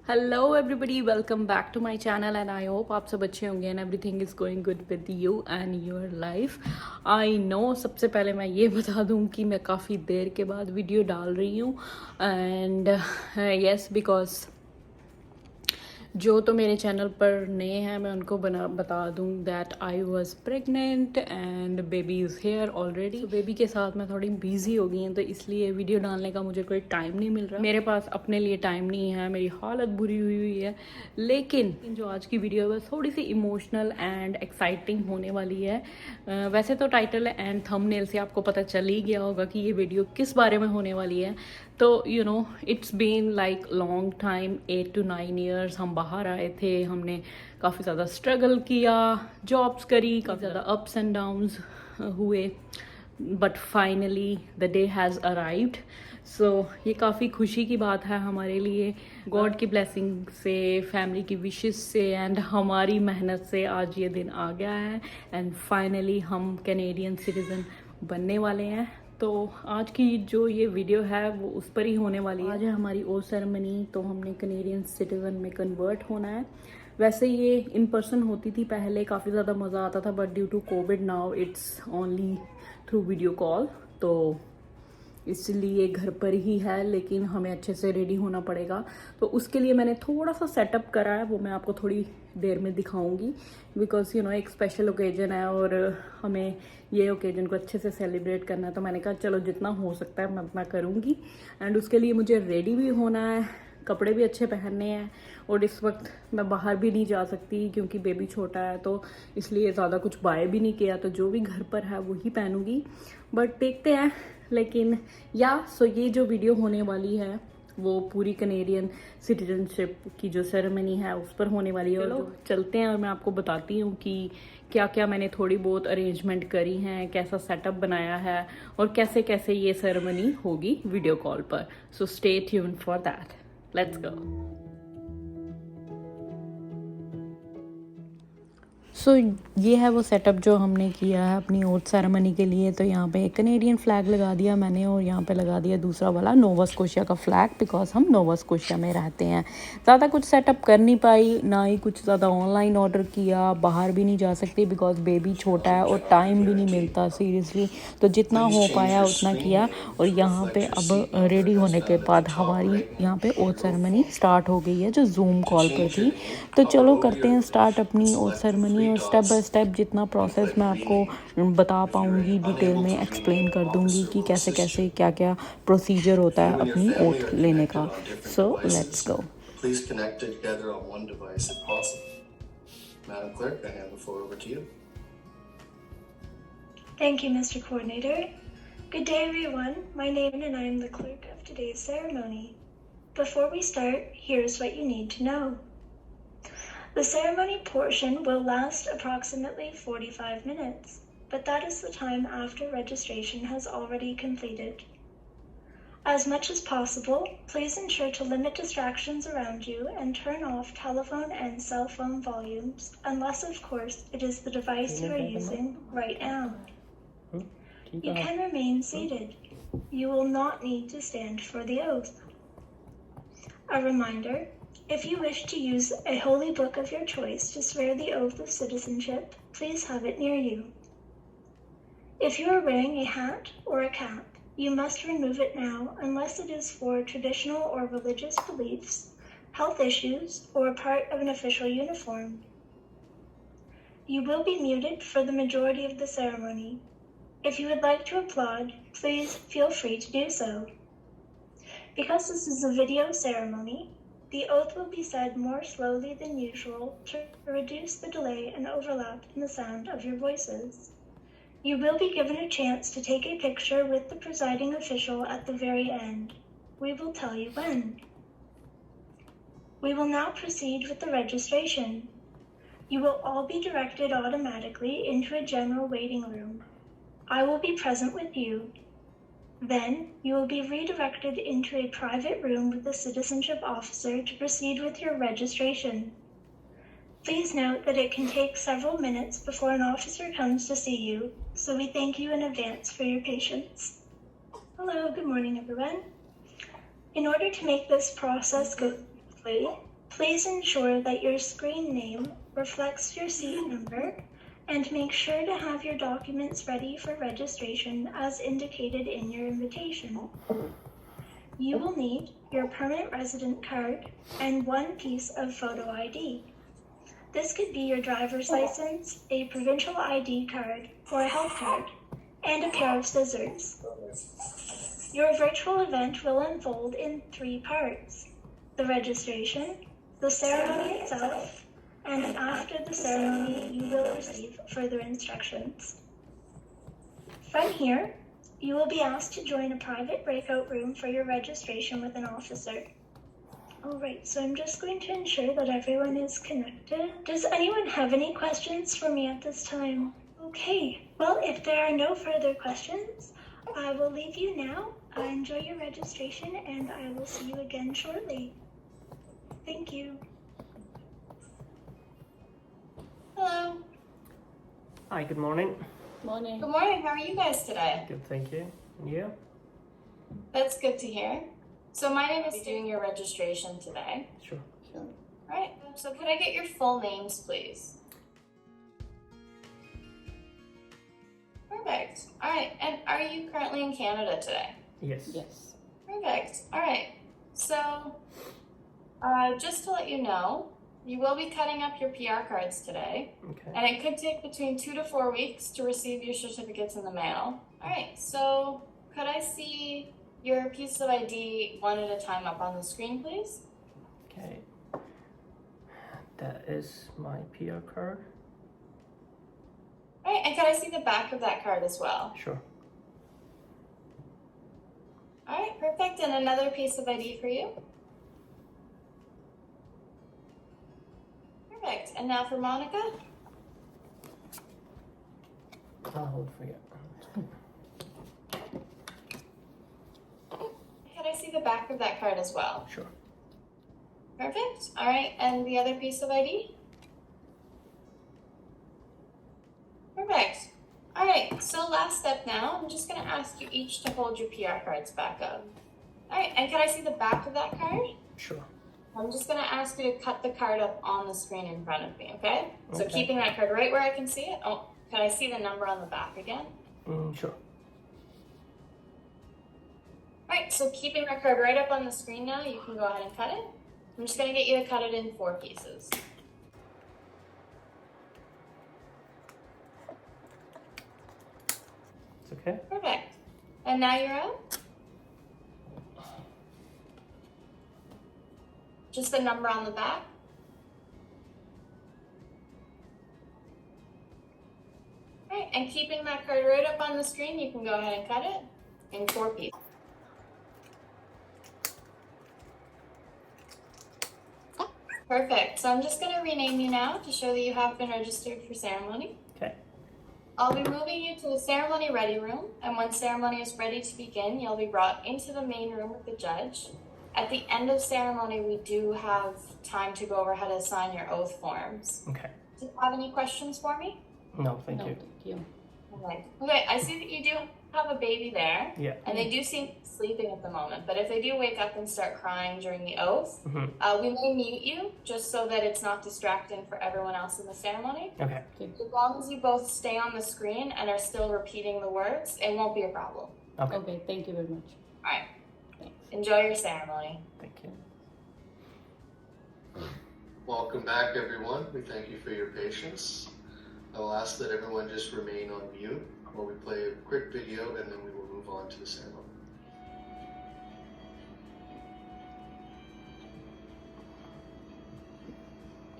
Hello everybody, welcome back to my channel and I hope आप सब अच्छे होंगे and everything is going good with you and your life. I know, सबसे पहले मैं ये बता दूं कि मैं काफ़ी देर के बाद वीडियो डाल रही हूँ एंड यस बिकॉज जो तो मेरे चैनल पर नए हैं मैं उनको बता दूं that I was pregnant and baby is here already. Baby के साथ मैं थोड़ी बिजी हो गई हूँ तो इसलिए वीडियो डालने का मुझे कोई टाइम नहीं मिल रहा। मेरे पास अपने लिए टाइम नहीं है, मेरी हालत बुरी हुई है। लेकिन जो आज की वीडियो है थोड़ी सी इमोशनल एंड एक्साइटिंग होने वाली है। वैसे तो टाइटल एंड थंबनेल से आपको पता चल ही गया होगा कि ये वीडियो किस बारे में होने वाली है। तो you know it's been like long time, 8 to 9 years हम बाहर आए थे। हमने काफ़ी ज़्यादा स्ट्रगल किया, जॉब्स करी, काफ़ी ज़्यादा अप्स एंड डाउन्स हुए, but finally the day has arrived. So ये काफ़ी खुशी की बात है हमारे लिए। गॉड की ब्लेसिंग से, फैमिली की विशेस से एंड हमारी मेहनत से आज ये दिन आ गया है एंड फाइनली हम कैनेडियन सिटीज़न बनने वाले हैं। तो आज की जो ये वीडियो है वो उस पर ही होने वाली है। आज है हमारी ओथ सेरेमनी, तो हमने कैनेडियन सिटीज़न में कन्वर्ट होना है। वैसे ये इन पर्सन होती थी पहले, काफ़ी ज़्यादा मज़ा आता था, but due to covid now it's only through video call. तो इसलिए घर पर ही है, लेकिन हमें अच्छे से रेडी होना पड़ेगा। तो उसके लिए मैंने थोड़ा सा सेटअप करा है, वो मैं आपको थोड़ी देर में दिखाऊंगी। बिकॉज यू नो एक स्पेशल ओकेजन है और हमें ये ओकेजन को अच्छे से सेलिब्रेट करना है। तो मैंने कहा चलो जितना हो सकता है मैं उतना करूँगी एंड उसके लिए मुझे रेडी भी होना है, कपड़े भी अच्छे पहनने हैं। और इस वक्त मैं बाहर भी नहीं जा सकती क्योंकि बेबी छोटा है, तो इसलिए ज़्यादा कुछ बाय भी नहीं किया। तो जो भी घर पर है वही पहनूंगी, बट देखते हैं। लेकिन सो ये जो वीडियो होने वाली है वो पूरी कैनेडियन सिटीजनशिप की जो सेरेमनी है उस पर होने वाली है। और चलते हैं और मैं आपको बताती हूँ कि क्या क्या मैंने थोड़ी बहुत अरेंजमेंट करी हैं, कैसा सेटअप बनाया है और कैसे कैसे ये सेरेमनी होगी वीडियो कॉल पर। So stay tuned for that. Let's go. So ये है वो सेटअप जो हमने किया है अपनी ओथ सेरेमनी के लिए। तो यहाँ पे एक कैनेडियन फ्लैग लगा दिया मैंने और यहाँ पे लगा दिया दूसरा वाला नोवा स्कोशिया का फ्लैग, बिकॉज हम नोवा स्कोशिया में रहते हैं। ज़्यादा कुछ सेटअप कर नहीं पाई, ना ही कुछ ज़्यादा ऑनलाइन ऑर्डर किया, बाहर भी नहीं जा सकती बिकॉज बेबी छोटा है और टाइम भी नहीं मिलता सीरियसली। तो जितना हो पाया उतना किया। और यहाँ पे अब रेडी होने के बाद हमारी यहाँ पे ओथ सेरेमनी स्टार्ट हो गई है जो जूम कॉल पर थी। तो चलो करते हैं स्टार्ट अपनी ओथ सेरेमनी, और स्टेप बाय स्टेप जितना प्रोसेस मैं आपको बता पाऊँगी डिटेल में एक्सप्लेन कर दूँगी कि कैसे कैसे क्या क्या प्रोसीजर होता है अपनी ओथ लेने का। So let's go. Please connect it together on one device if possible. Madam Clerk, I hand the floor over to you. Thank you, Mr. Coordinator. Good day, everyone. My name and I am the clerk of today's ceremony. Before we start, here's what you need to know. The ceremony portion will last approximately 45 minutes, but that is the time after registration has already completed. As much as possible, please ensure to limit distractions around you and turn off telephone and cell phone volumes, unless of course it is the device you are using right now. You can remain seated. You will not need to stand for the oath. A reminder, if you wish to use a holy book of your choice to swear the oath of citizenship, please have it near you. If you are wearing a hat or a cap, you must remove it now unless it is for traditional or religious beliefs, health issues, or part of an official uniform. You will be muted for the majority of the ceremony. If you would like to applaud, please feel free to do so. Because this is a video ceremony, the oath will be said more slowly than usual to reduce the delay and overlap in the sound of your voices. You will be given a chance to take a picture with the presiding official at the very end. We will tell you when. We will now proceed with the registration. You will all be directed automatically into a general waiting room. I will be present with you. Then, you will be redirected into a private room with the citizenship officer to proceed with your registration. Please note that it can take several minutes before an officer comes to see you, so we thank you in advance for your patience. Hello, good morning everyone. In order to make this process go smoothly, Please ensure that your screen name reflects your seat number and make sure to have your documents ready for registration as indicated in your invitation. You will need your permanent resident card and one piece of photo ID. This could be your driver's license, a provincial ID card, or a health card, and a pair of scissors. Your virtual event will unfold in 3 parts: the registration, the ceremony itself, and after the ceremony, you will receive further instructions. From here, you will be asked to join a private breakout room for your registration with an officer. Alright, so I'm just going to ensure that everyone is connected. Does anyone have any questions for me at this time? Okay, well, if there are no further questions, I will leave you now. Enjoy your registration, and I will see you again shortly. Thank you. Hello. Hi, good morning. Morning. Good morning. How are you guys today? Good, thank you. And you? That's good to hear. So my name is doing your registration today. Sure. All right. So could I get your full names, please? Perfect. All right. And are you currently in Canada today? Yes. Yes. Perfect. All right. So just to let you know, you will be cutting up your PR cards today, Okay. and it could take between 2 to 4 weeks to receive your certificates in the mail. All right. So could I see your piece of ID one at a time up on the screen, please? Okay. That is my PR card. All right, and can I see the back of that card as well? Sure. All right, perfect. And another piece of ID for you. Perfect. And now for Monica. I'll hold for you. Can I see the back of that card as well? Sure. Perfect. All right, and the other piece of ID. Perfect. All right, so last step now, I'm just gonna ask you each to hold your PR cards back up. All right, and can I see the back of that card? Sure. I'm just gonna ask you to cut the card up on the screen in front of me, okay? So Okay. keeping that card right where I can see it. Oh, can I see the number on the back again? Sure. All right, so keeping that card right up on the screen now, you can go ahead and cut it. I'm just gonna get you to cut it in 4 pieces. It's okay? Perfect. And now you're out. Just the number on the back. All right, and keeping that card right up on the screen, you can go ahead and cut it in 4 pieces. Perfect. So I'm just going to rename you now to show that you have been registered for ceremony. Okay. I'll be moving you to the ceremony ready room, and when ceremony is ready to begin, you'll be brought into the main room with the judge. At the end of ceremony, we do have time to go over how to sign your oath forms. Okay. Do you have any questions for me? No, thank No, you. thank you. Okay. Okay, I see that you do have a baby there, Yeah. and they do seem sleeping at the moment, but if they do wake up and start crying during the oath, Mm-hmm. we may mute you just so that it's not distracting for everyone else in the ceremony. Okay. As long as you both stay on the screen and are still repeating the words, it won't be a problem. Okay. Okay, thank you very much. All right. Thanks. Enjoy your ceremony. Thank you. Welcome back, everyone. We thank you for your patience. I will ask that everyone just remain on mute while we play a quick video, and then we will move on to the ceremony.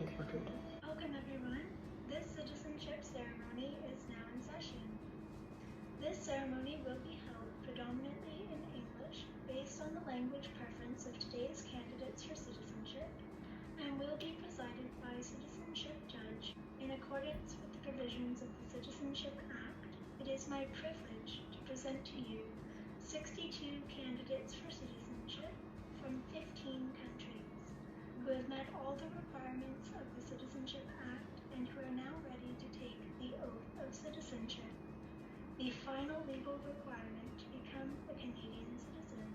If you could. Welcome everyone. This citizenship ceremony is now in session. This ceremony will be held predominantly in English based on the language preference of today's candidates for citizenship and will be presided by a citizenship judge. In accordance with the provisions of the Citizenship Act, it is my privilege to present to you 62 candidates for citizenship from 15 countries who have met all the requirements of the Citizenship Act and who are now ready to take the oath of citizenship, the final legal requirement to become a Canadian citizen.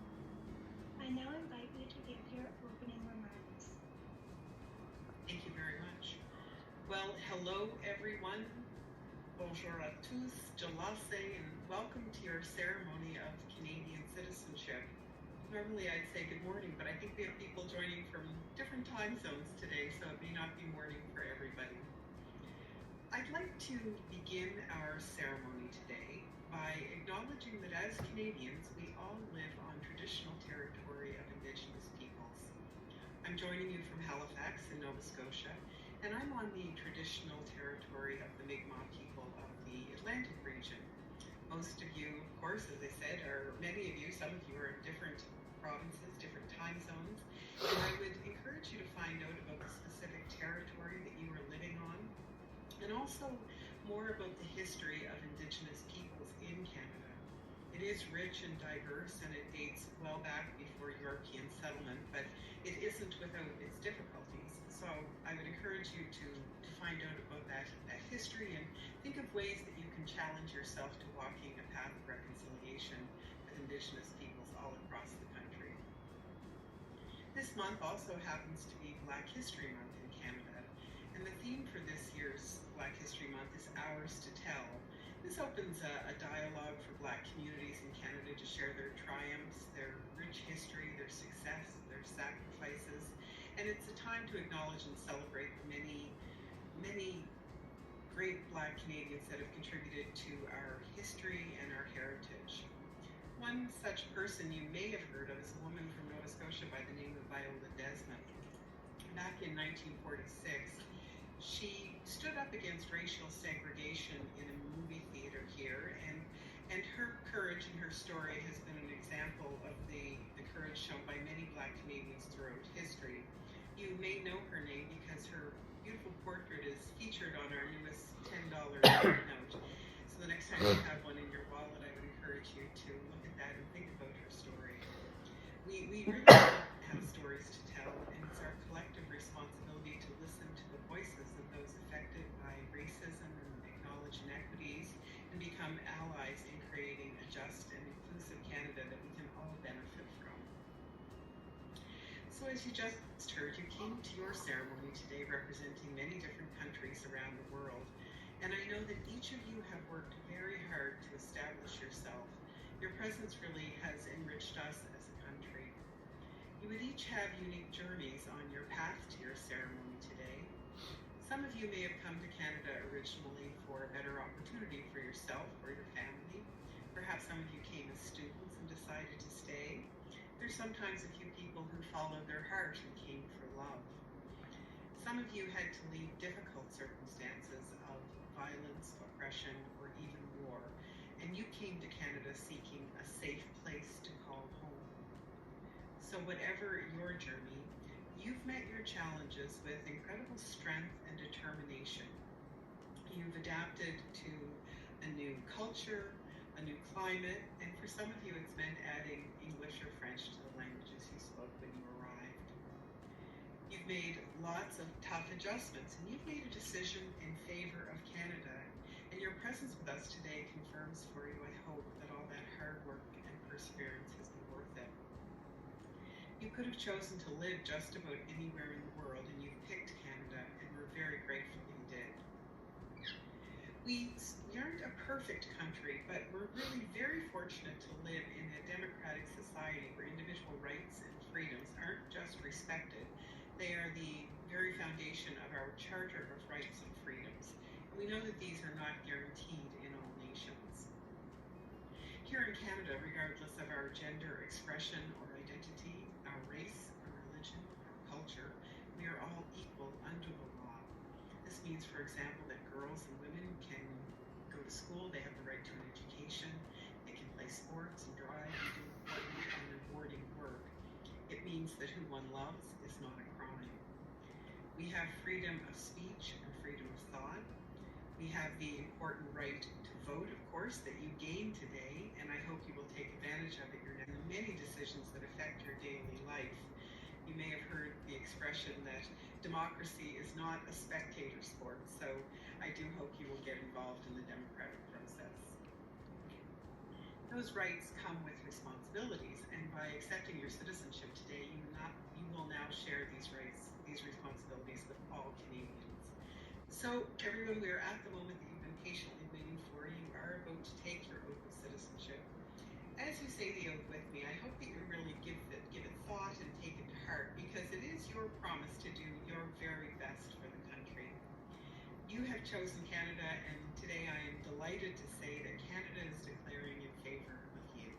I now invite you to give your opening remarks. Hello everyone, bonjour à tous, jalase, and welcome to your ceremony of Canadian citizenship. Normally I'd say good morning, but I think we have people joining from different time zones today, so it may not be morning for everybody. I'd like to begin our ceremony today by acknowledging that as Canadians, we all live on traditional territory of Indigenous peoples. I'm joining you from Halifax in Nova Scotia, and I'm on the traditional territory of the Mi'kmaq people of the Atlantic region. Most of you, of course, as I said, many of you, some of you are in different provinces, different time zones, and I would encourage you to find out about the specific territory that you are living on, and also more about the history of Indigenous peoples in Canada. It is rich and diverse, and it dates well back before European settlement, but it isn't without its difficulties. So I would encourage you to find out about that history and think of ways that you can challenge yourself to walking a path of reconciliation with Indigenous peoples all across the country. This month also happens to be Black History Month in Canada, and the theme for this year's Black History Month is Ours to Tell. This opens a dialogue for Black communities in Canada to share their triumphs, their rich history, their success, their sacrifices, and it's a time to acknowledge and celebrate the many great Black Canadians that have contributed to our history and our heritage. One such person you may have heard of is a woman from Nova Scotia by the name of Viola Desmond. Back in 1946, she stood up against racial segregation in a movie theater here, and her courage and her story has been an example of the courage shown by many Black Canadians throughout history. You may know her name because her beautiful portrait is featured on our newest $10 note. So the next time you have one in your wallet, I would encourage you to look at that and think about her story. We really have stories to tell, and it's our collective responsibility to listen to the voices of those affected by racism and acknowledge inequities and become allies in creating a just and inclusive Canada that we can all benefit from. So as you just heard, you came to your ceremony today representing many different countries around the world, and I know that each of you have worked very hard to establish yourself. Your presence really has enriched us as a country. You would each have unique journeys on your path to your ceremony today. Some of you may have come to Canada originally for a better opportunity for yourself or your family. Perhaps some of you came as students and decided to stay. There's sometimes a few people who followed their heart and came for love. Some of you had to leave difficult circumstances of violence, oppression, or even war, and you came to Canada seeking a safe place to call home. So whatever your journey, you've met your challenges with incredible strength and determination. You've adapted to a new culture, a new climate, and for some of you it's meant adding English or French to the languages you spoke when you arrived. You've made lots of tough adjustments, and you've made a decision in favor of Canada, and your presence with us today confirms for you, I hope, that all that hard work and perseverance has been worth it. You could have chosen to live just about anywhere in the world, and you've picked Canada, and we're very grateful you did. We aren't a perfect country, but we're really very fortunate to live in a democratic society where individual rights and freedoms aren't just respected, they are the very foundation of our Charter of Rights and Freedoms. And we know that these are not guaranteed in all nations. Here in Canada, regardless of our gender expression or identity, our race, our religion, our culture, we are all equal under the law. This means, for example, that girls and women can go to school, they have the right to an education, they can play sports and drive and do important and rewarding work. It means that who one loves is not a crime. We have freedom of speech and freedom of thought. We have the important right to vote, of course, that you gained today, and I hope you will take advantage of it in the many decisions that affect your daily life. You may have heard the expression that democracy is not a spectator sport, so I do hope you will get involved in the democratic process. Those rights come with responsibilities, and by accepting your citizenship today, you will now share these rights, these responsibilities with all Canadians. So, everyone, we are at the moment that you've been patiently waiting for. You are about to take your oath of citizenship. As you say the oath with me, I hope that you really give it thought and take it to heart, because it is your promise to do your very best for the country. You have chosen Canada, and today I am delighted to say that Canada is declaring in favor of you.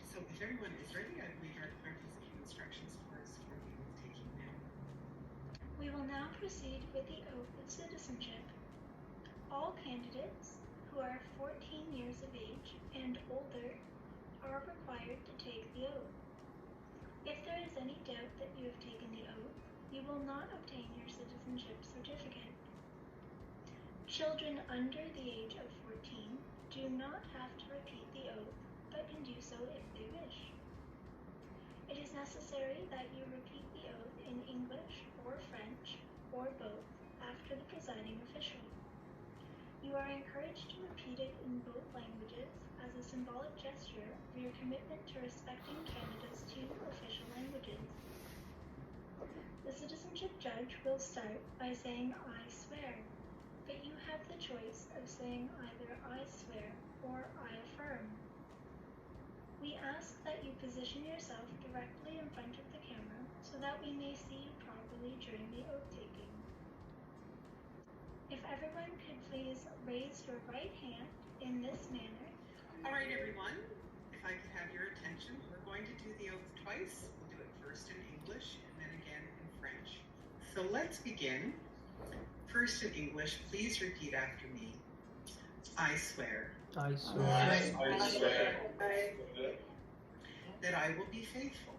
So if everyone is ready, I believe our clerk has a few instructions for us for the oath taking now. We will now proceed with the oath of citizenship. All candidates who are 14 years of age and older are required to take the oath. If there is any doubt that you have taken the oath, you will not obtain your citizenship certificate. Children under the age of 14 do not have to repeat the oath, but can do so if they wish. It is necessary that you repeat the oath in English or French, or both, after the presiding official. You are encouraged to repeat it in both languages as a symbolic gesture of your commitment to respecting Canada's two official languages. The citizenship judge will start by saying "I swear," but you have the choice of saying either "I swear" or "I affirm." We ask that you position yourself directly in front of the camera so that we may see you properly during the oath taking. If everyone could please raise your right hand in this manner. All right, everyone, if I could have your attention, we're going to do the oath twice. We'll do it first in English and then again in French. So let's begin. First in English, please repeat after me. I swear I swear that I will be faithful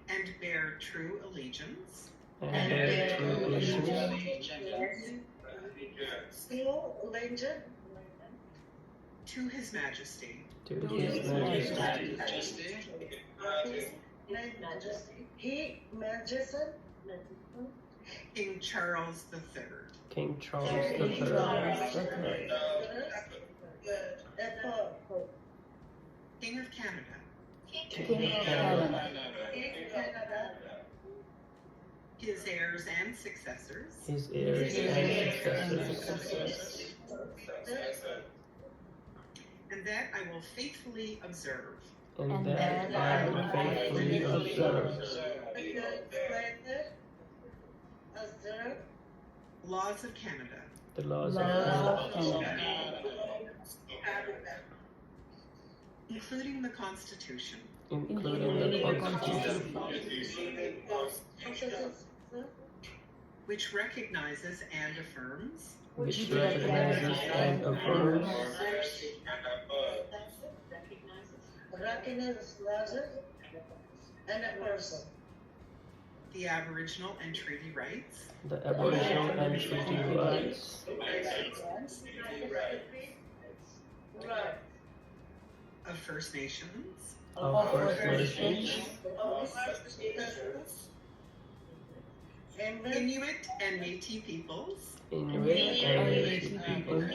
and bear true allegiance and bear true allegiance to His Majesty to His Majesty King Charles III, King Charles III, King of Canada, King of Canada, his heirs and successors, His heirs and successors, and that I will faithfully observe and that I will faithfully observe laws of Canada, the laws of Canada, including the Constitution, including the Constitution, which recognizes and affirms which recognizes and affirms the Aboriginal and treaty rights the Aboriginal and treaty rights of First Nations, of First Nations, Inuit and Métis peoples, Inuit and Métis peoples,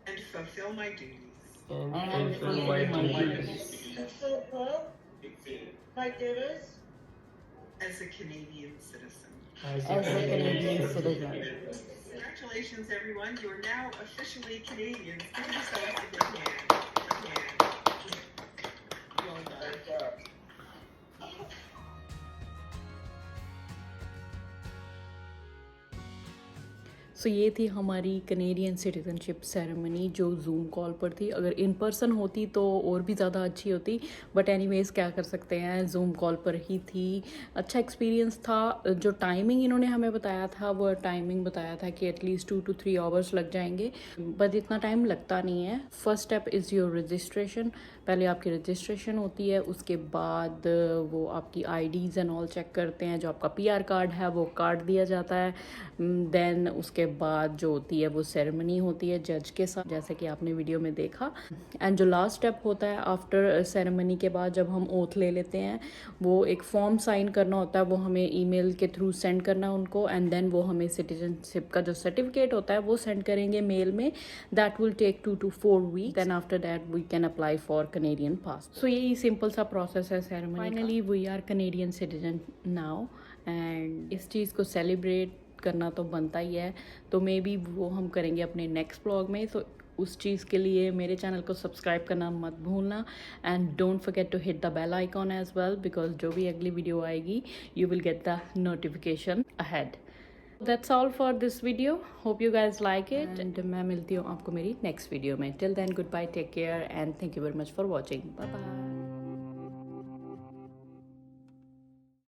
and fulfill my duties and fulfill my duties as a Canadian citizen. as a Canadian citizen. Congratulations, everyone. You are now officially Canadians. Give yourselves a big hand. Well done. सो ये थी हमारी Canadian citizenship ceremony जो zoom call पर थी. अगर in person होती तो और भी ज़्यादा अच्छी होती, बट एनीवेज़ क्या कर सकते हैं, जूम कॉल पर ही थी. अच्छा एक्सपीरियंस था. जो टाइमिंग इन्होंने हमें बताया था वो टाइमिंग बताया था कि एटलीस्ट 2 to 3 आवर्स लग जाएंगे, बट इतना टाइम लगता नहीं है. First step is your registration. पहले आपकी रजिस्ट्रेशन होती है, उसके बाद वो आपकी आईडीज़ एंड ऑल चेक करते हैं. जो आपका पीआर कार्ड है वो कार्ड दिया जाता है. देन उसके बाद जो होती है वो सेरेमनी होती है जज के साथ, जैसे कि आपने वीडियो में देखा। एंड जो लास्ट स्टेप होता है आफ्टर सेरेमनी के बाद, जब हम ओथ ले लेते हैं, वो एक फॉर्म साइन करना होता है, वो हमें ईमेल के थ्रू सेंड करना उनको, एंड देन वो हमें सिटीजनशिप का जो सर्टिफिकेट होता है वो सेंड करेंगे मेल में। That will take 2 to 4 weeks, then after that we can apply for Canadian pass. So यही सिंपल सा प्रोसेस है ceremony. Finally we are Canadian citizen now, and इस चीज़ को सेलिब्रेट करना तो बनता ही है, तो मे बी वो हम करेंगे अपने नेक्स्ट ब्लॉग में। सो उस चीज़ के लिए मेरे चैनल को सब्सक्राइब करना मत भूलना, and don't forget to hit the bell icon as well, because जो भी अगली वीडियो आएगी you will get the notification ahead. That's all for this video, hope you guys like it, and मैं मिलती हूँ आपको मेरी नेक्स्ट वीडियो में। Till then goodbye, take care, and thank you very much for watching. Bye bye.